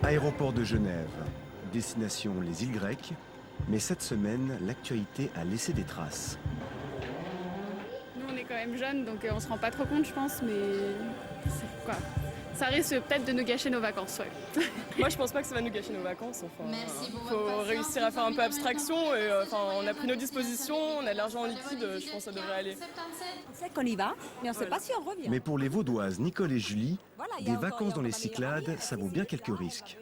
Aéroport de Genève, destination les îles grecques, mais cette semaine, l'actualité a laissé des traces. Nous, on est quand même jeunes, donc on se rend pas trop compte, je pense, mais quoi, ça risque peut-être de nous gâcher nos vacances, ouais. Moi, je pense pas que ça va nous gâcher nos vacances. Enfin, faut réussir à faire un peu abstraction. Et, on a pris nos dispositions, on a de l'argent en liquide, je pense que ça devrait aller. On sait qu'on y va, mais on ne sait pas si on revient. Mais pour les Vaudoises, Nicole et Julie, Voilà, il y a des encore- vacances il y a dans les encore l'année Cyclades, dernière, ça vaut bien quelques risques.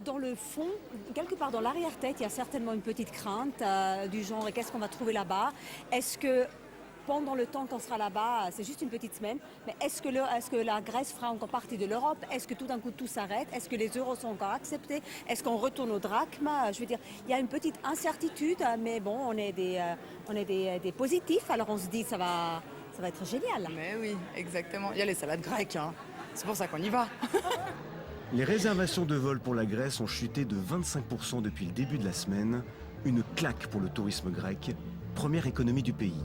Dans le fond, quelque part dans l'arrière-tête, il y a certainement une petite crainte du genre qu'est-ce qu'on va trouver là-bas. Est-ce que pendant le temps qu'on sera là-bas, c'est juste une petite semaine, mais est-ce que la Grèce fera encore partie de l'Europe? Est-ce que tout d'un coup tout s'arrête? Est-ce que les euros sont encore acceptés? Est-ce qu'on retourne au drachme? Je veux dire, il y a une petite incertitude, mais bon, on est des positifs, alors on se dit ça va être génial. Mais oui, exactement. Il y a les salades grecques, hein. C'est pour ça qu'on y va. Les réservations de vol pour la Grèce ont chuté de 25% depuis le début de la semaine. Une claque pour le tourisme grec, première économie du pays.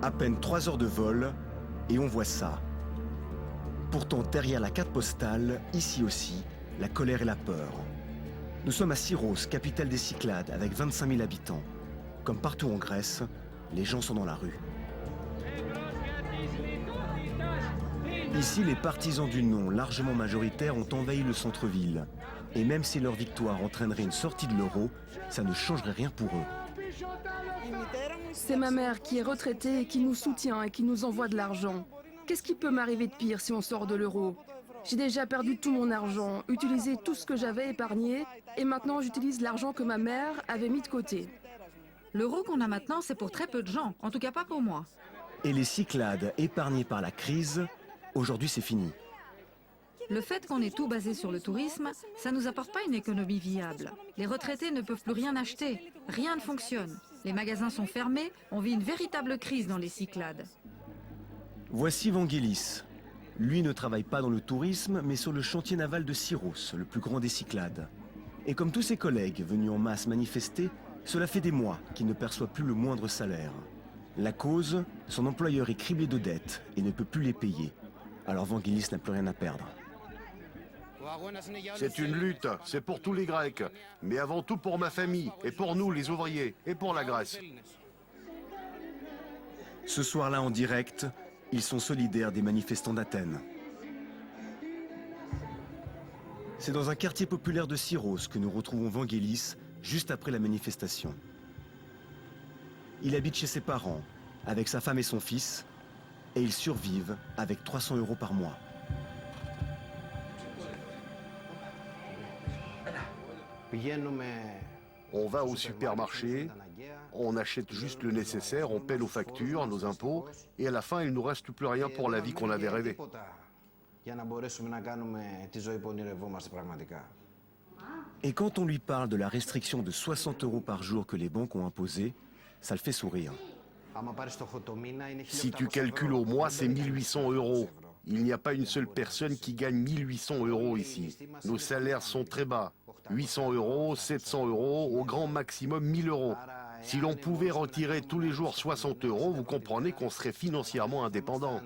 À peine 3 heures de vol et on voit ça. Pourtant, derrière la carte postale, ici aussi, la colère et la peur. Nous sommes à Syros, capitale des Cyclades, avec 25 000 habitants. Comme partout en Grèce, les gens sont dans la rue. Ici, les partisans du non, largement majoritaires, ont envahi le centre-ville. Et même si leur victoire entraînerait une sortie de l'euro, ça ne changerait rien pour eux. C'est ma mère qui est retraitée et qui nous soutient et qui nous envoie de l'argent. Qu'est-ce qui peut m'arriver de pire si on sort de l'euro? J'ai déjà perdu tout mon argent, utilisé tout ce que j'avais épargné, et maintenant j'utilise l'argent que ma mère avait mis de côté. L'euro qu'on a maintenant, c'est pour très peu de gens, en tout cas pas pour moi. Et les Cyclades, épargnées par la crise, aujourd'hui c'est fini. Le fait qu'on ait tout basé sur le tourisme, ça nous apporte pas une économie viable. Les retraités ne peuvent plus rien acheter, rien ne fonctionne. Les magasins sont fermés, on vit une véritable crise dans les Cyclades. Voici Vangelis. Lui ne travaille pas dans le tourisme, mais sur le chantier naval de Syros, le plus grand des Cyclades. Et comme tous ses collègues venus en masse manifester, cela fait des mois qu'il ne perçoit plus le moindre salaire. La cause, son employeur est criblé de dettes et ne peut plus les payer. Alors Vangelis n'a plus rien à perdre. C'est une lutte, c'est pour tous les Grecs, mais avant tout pour ma famille, et pour nous les ouvriers, et pour la Grèce. Ce soir-là en direct, ils sont solidaires des manifestants d'Athènes. C'est dans un quartier populaire de Syros que nous retrouvons Vangelis juste après la manifestation. Il habite chez ses parents, avec sa femme et son fils, et ils survivent avec 300 € par mois. On va au supermarché, on achète juste le nécessaire, on paie nos factures, nos impôts, et à la fin, il ne nous reste plus rien pour la vie qu'on avait rêvée. Et quand on lui parle de la restriction de 60 € par jour que les banques ont imposée, ça le fait sourire. Si tu calcules au mois, c'est 1800 €. Il n'y a pas une seule personne qui gagne 1800 € ici. Nos salaires sont très bas. 800 €, 700 €, au grand maximum 1000 €. Si l'on pouvait retirer tous les jours 60 €, vous comprenez qu'on serait financièrement indépendant.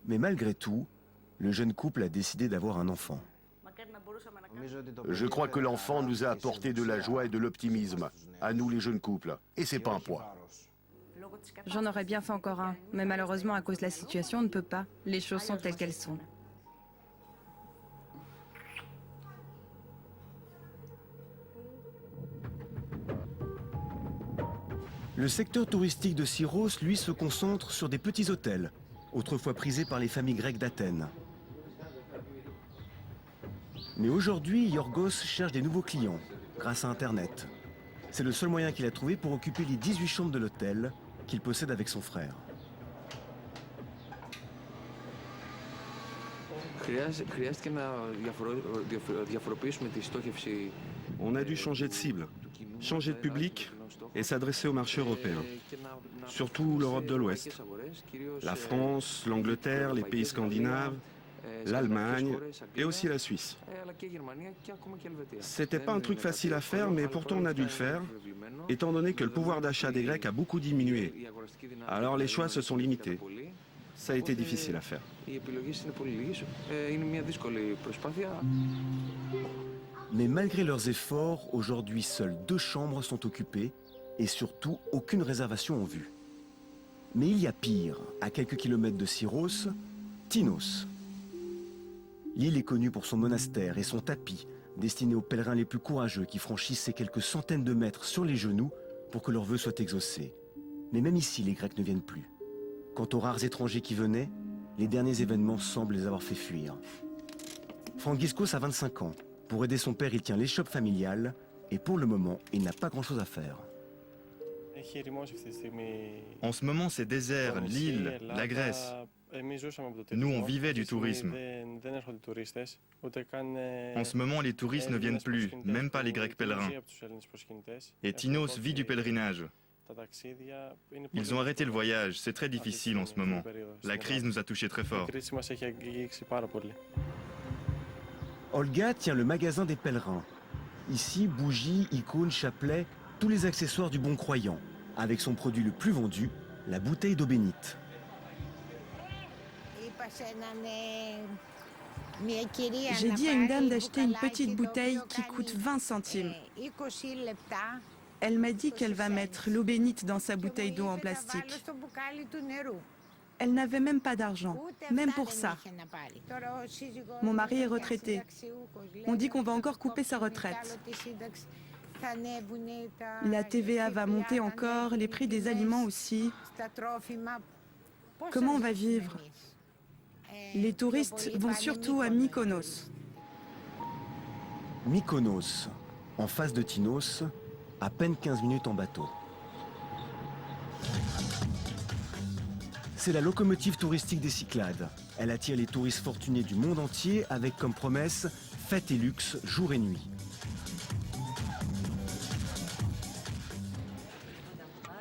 Mais malgré tout, le jeune couple a décidé d'avoir un enfant. Je crois que l'enfant nous a apporté de la joie et de l'optimisme, à nous les jeunes couples. Et c'est pas un poids. J'en aurais bien fait encore un, mais malheureusement à cause de la situation, on ne peut pas. Les choses sont telles qu'elles sont. Le secteur touristique de Syros, lui, se concentre sur des petits hôtels, autrefois prisés par les familles grecques d'Athènes. Mais aujourd'hui, Yorgos cherche des nouveaux clients, grâce à Internet. C'est le seul moyen qu'il a trouvé pour occuper les 18 chambres de l'hôtel qu'il possède avec son frère. On a dû changer de cible, changer de public et s'adresser au marché européen. Surtout l'Europe de l'Ouest. La France, l'Angleterre, les pays scandinaves, l'Allemagne et aussi la Suisse. C'était pas un truc facile à faire, mais pourtant on a dû le faire, étant donné que le pouvoir d'achat des Grecs a beaucoup diminué. Alors les choix se sont limités. Ça a été difficile à faire. Mais malgré leurs efforts, aujourd'hui seules 2 chambres sont occupées et surtout aucune réservation en vue. Mais il y a pire, à quelques kilomètres de Syros, Tinos. L'île est connue pour son monastère et son tapis, destiné aux pèlerins les plus courageux qui franchissent ces quelques centaines de mètres sur les genoux pour que leurs vœux soient exaucés. Mais même ici, les Grecs ne viennent plus. Quant aux rares étrangers qui venaient, les derniers événements semblent les avoir fait fuir. Frangiskos a 25 ans. Pour aider son père, il tient l'échoppe familiale et pour le moment, il n'a pas grand-chose à faire. En ce moment, c'est désert, l'île, la Grèce. Nous, on vivait du tourisme. En ce moment, les touristes ne viennent plus, même pas les Grecs pèlerins. Et Tinos vit du pèlerinage. Ils ont arrêté le voyage, c'est très difficile en ce moment. La crise nous a touchés très fort. Olga tient le magasin des pèlerins. Ici, bougies, icônes, chapelets, tous les accessoires du bon croyant, avec son produit le plus vendu, la bouteille d'eau bénite. J'ai dit à une dame d'acheter une petite bouteille qui coûte 20 centimes. Elle m'a dit qu'elle va mettre l'eau bénite dans sa bouteille d'eau en plastique. Elle n'avait même pas d'argent, même pour ça. Mon mari est retraité. On dit qu'on va encore couper sa retraite. La TVA va monter encore, les prix des aliments aussi. Comment on va vivre? Les touristes vont surtout à Mykonos. Mykonos, en face de Tinos, à peine 15 minutes en bateau. C'est la locomotive touristique des Cyclades. Elle attire les touristes fortunés du monde entier avec comme promesse fête et luxe jour et nuit.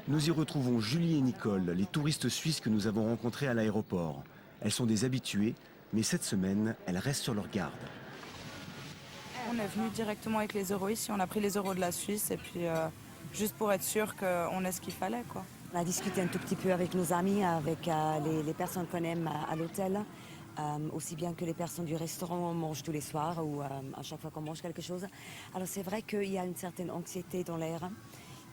Nous y retrouvons Julie et Nicole, les touristes suisses que nous avons rencontrés à l'aéroport. Elles sont des habituées, mais cette semaine, elles restent sur leur garde. On est venu directement avec les euros ici, on a pris les euros de la Suisse et puis juste pour être sûr qu'on ait ce qu'il fallait, quoi. On a discuté un tout petit peu avec nos amis, avec les personnes qu'on aime à l'hôtel, aussi bien que les personnes du restaurant. On mange tous les soirs ou à chaque fois qu'on mange quelque chose. Alors c'est vrai qu'il y a une certaine anxiété dans l'air.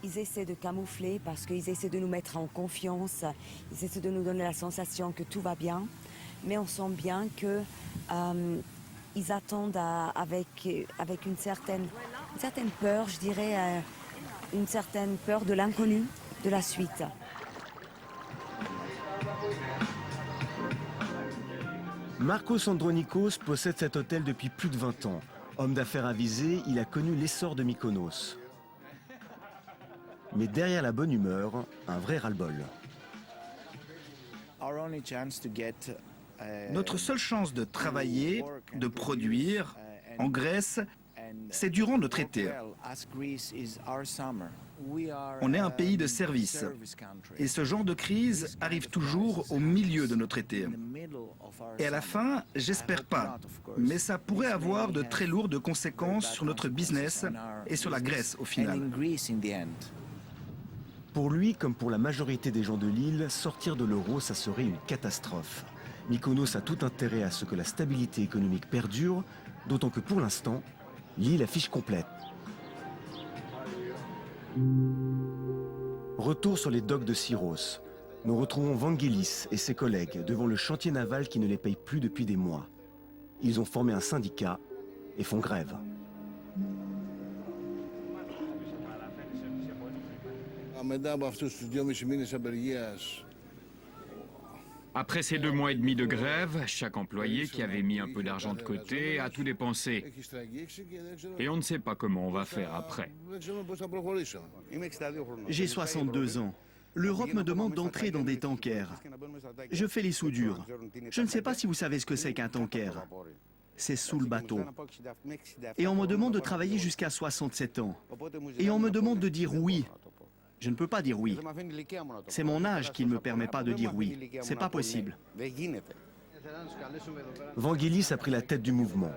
Ils essaient de camoufler parce qu'ils essaient de nous mettre en confiance. Ils essaient de nous donner la sensation que tout va bien. Mais on sent bien que ils attendent avec une certaine peur, je dirais, une certaine peur de l'inconnu, de la suite. Marcos Andronikos possède cet hôtel depuis plus de 20 ans. Homme d'affaires avisé, il a connu l'essor de Mykonos. Mais derrière la bonne humeur, un vrai ras-le-bol. Notre seule chance de travailler, de produire en Grèce, c'est durant notre été. On est un pays de service et ce genre de crise arrive toujours au milieu de notre été. Et à la fin, j'espère pas, mais ça pourrait avoir de très lourdes conséquences sur notre business et sur la Grèce au final. Pour lui, comme pour la majorité des gens de l'île, sortir de l'euro, ça serait une catastrophe. Mykonos a tout intérêt à ce que la stabilité économique perdure, d'autant que pour l'instant, l'île affiche complète. Retour sur les docks de Syros. Nous retrouvons Vangelis et ses collègues devant le chantier naval qui ne les paye plus depuis des mois. Ils ont formé un syndicat et font grève. Après ces 2 mois et demi de grève, chaque employé qui avait mis un peu d'argent de côté a tout dépensé. Et on ne sait pas comment on va faire après. J'ai 62 ans. L'Europe me demande d'entrer dans des tankers. Je fais les soudures. Je ne sais pas si vous savez ce que c'est qu'un tanker. C'est sous le bateau. Et on me demande de travailler jusqu'à 67 ans. Et on me demande de dire oui. Je ne peux pas dire oui. C'est mon âge qui ne me permet pas de dire oui. C'est pas possible. Vangelis a pris la tête du mouvement.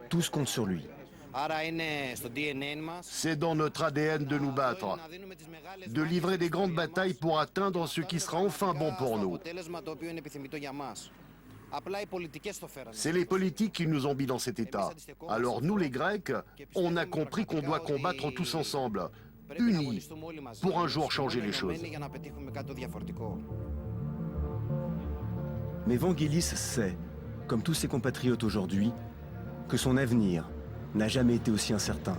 Tous comptent sur lui. C'est dans notre ADN de nous battre, de livrer des grandes batailles pour atteindre ce qui sera enfin bon pour nous. C'est les politiques qui nous ont mis dans cet état. Alors nous les Grecs, on a compris qu'on doit combattre tous ensemble, unis, pour un jour changer les choses. Mais Vangelis sait, comme tous ses compatriotes aujourd'hui, que son avenir n'a jamais été aussi incertain.